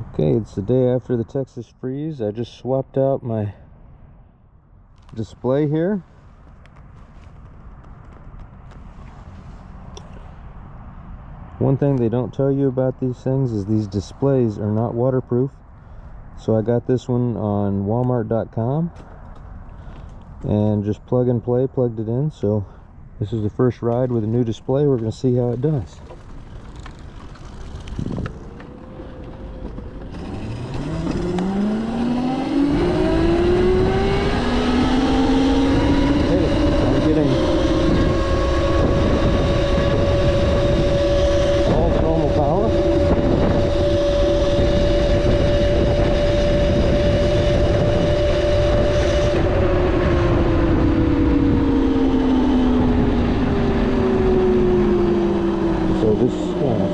Okay, it's the day after the Texas freeze. I just swapped out my display here. One thing they don't tell you about these things is these displays are not waterproof. So I got this one on Walmart.com and just plug and play, plugged it in. So this is the first ride with a new display. We're going to see how it does.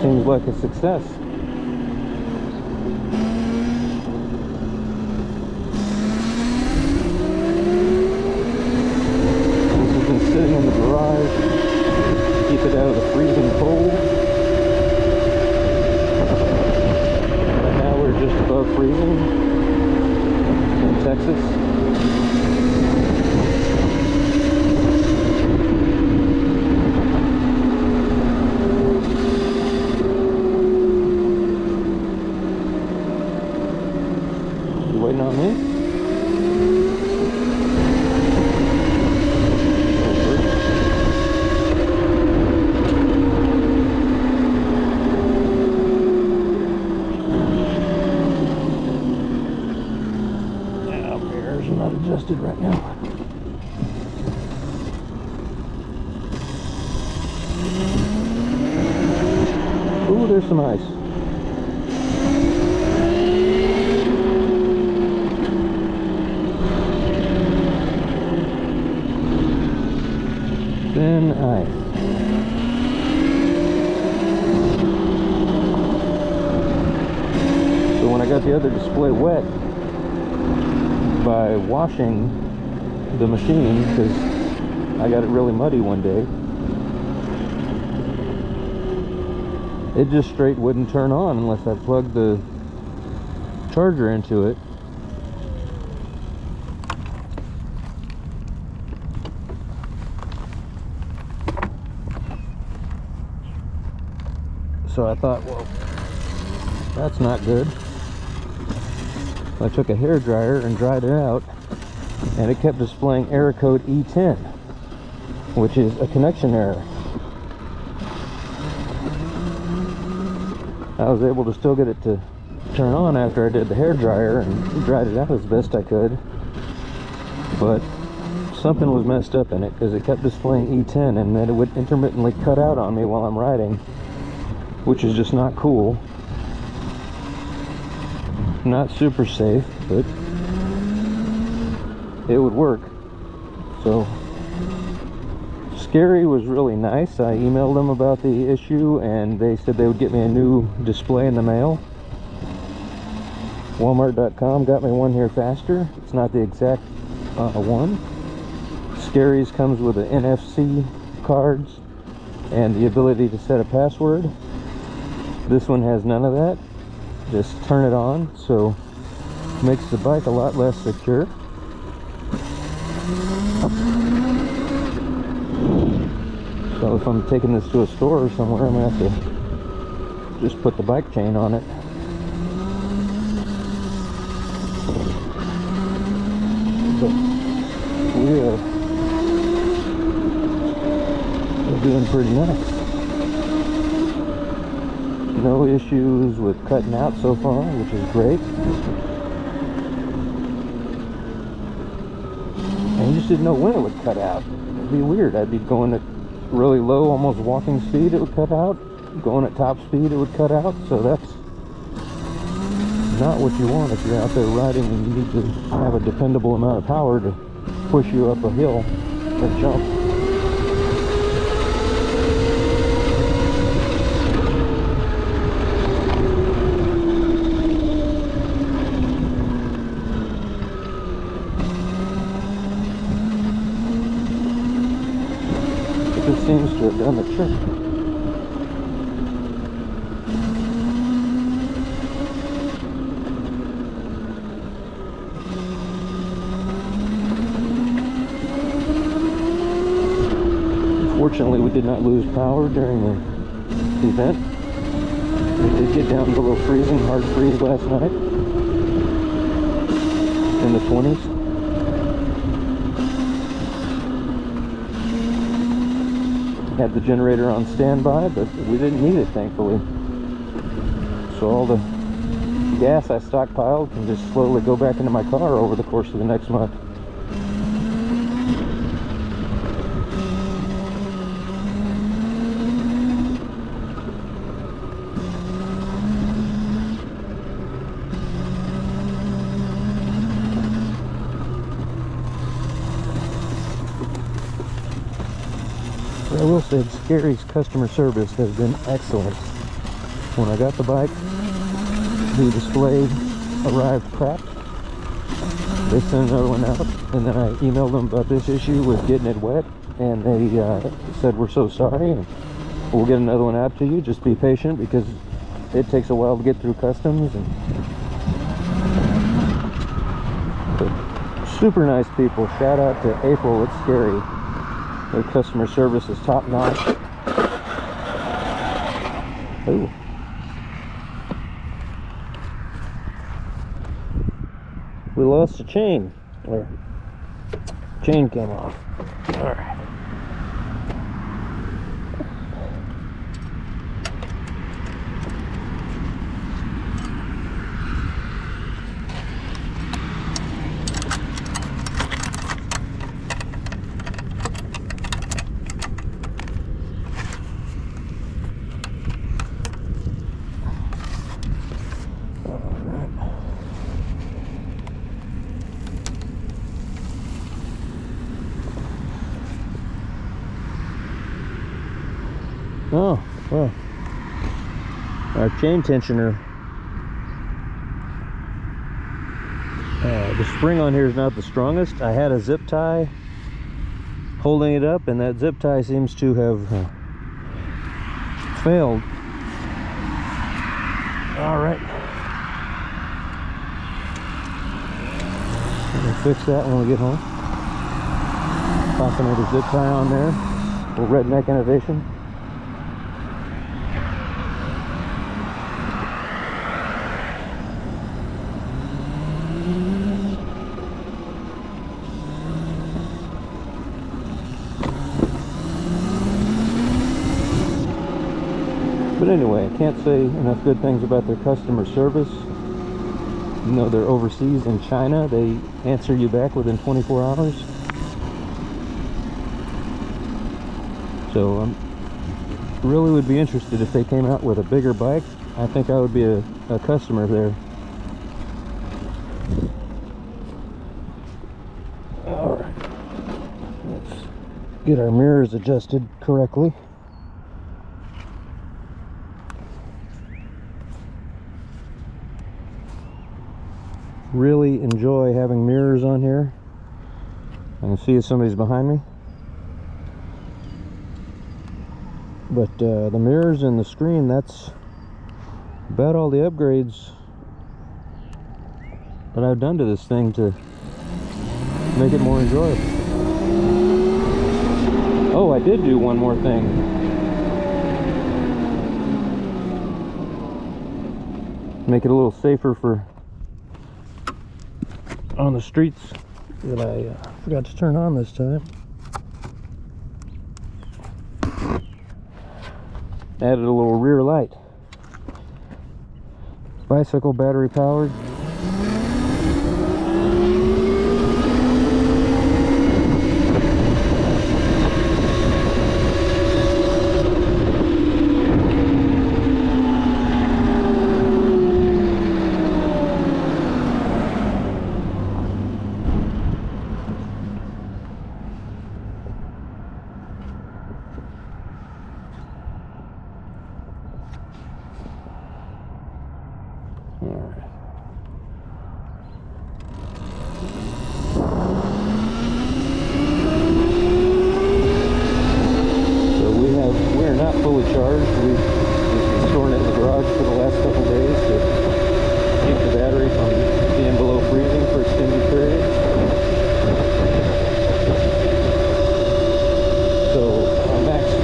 Seems like a success. This has been sitting in the garage to keep it out of the freezing cold. Right now we're just above freezing in Texas. Waiting on me? Yeah, mirrors are not adjusted right now. Ooh, there's some ice. Thin ice. So when I got the other display wet by washing the machine, because I got it really muddy one day, it just straight wouldn't turn on unless I plugged the charger into it. So I thought, well, that's not good. I took a hair dryer and dried it out, and it kept displaying error code E10, which is a connection error. I was able to still get it to turn on after I did the hair dryer and dried it out as best I could, but something was messed up in it because it kept displaying E10, and then it would intermittently cut out on me while I'm riding, which is just not cool. Not super safe, but it would work. So SKERI was really nice. I emailed them about the issue and they said they would get me a new display in the mail. Walmart.com got me one here faster. It's not the exact one. SKERI's comes with the NFC cards and the ability to set a password. This one has none of that. Just turn it on, so it makes the bike a lot less secure. So if I'm taking this to a store or somewhere, I'm gonna have to just put the bike chain on it. But we're doing pretty nice. No issues with cutting out so far, which is great. And you just didn't know when it would cut out. It'd be weird. I'd be going at really low, almost walking speed, it would cut out. Going at top speed, it would cut out. So that's not what you want if you're out there riding and you need to have a dependable amount of power to push you up a hill or jump. This seems to have done the trick. did not lose power during the event. It did get down below freezing, hard freeze last night in the 20s. Had the generator on standby, but we didn't need it, thankfully. So all the gas I stockpiled can just slowly go back into my car over the course of the next month. I will say SKERI's customer service has been excellent. When I got the bike, the display arrived cracked. They sent another one out, and then I emailed them about this issue with getting it wet, and they said, we're so sorry, and we'll get another one out to you. Just be patient, because it takes a while to get through customs. But super nice people. Shout out to April at SKERI. Their customer service is top notch. Ooh. We lost a chain. Or chain came off. Alright. Oh, well, our chain tensioner, the spring on here is not the strongest. I had a zip tie holding it up, and that zip tie seems to have failed. All right, we'll fix that when we get home. Pop another zip tie on there. Little redneck innovation. But anyway, I can't say enough good things about their customer service. You know, they're overseas in China. They answer you back within 24 hours. So I really would be interested if they came out with a bigger bike. I think I would be a customer there. Alright, let's get our mirrors adjusted correctly. Really enjoy having mirrors on here. I can see if somebody's behind me. But the mirrors and the screen, that's about all the upgrades that I've done to this thing to make it more enjoyable. Oh, I did do one more thing. Make it a little safer for on the streets that I forgot to turn on this time. Added a little rear light. Bicycle battery powered.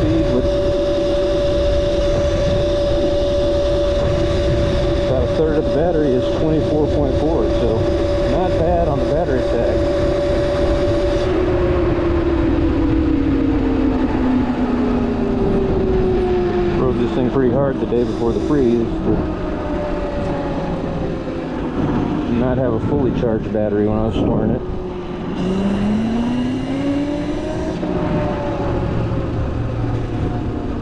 Speed start the day before the freeze to not have a fully charged battery when I was storing it.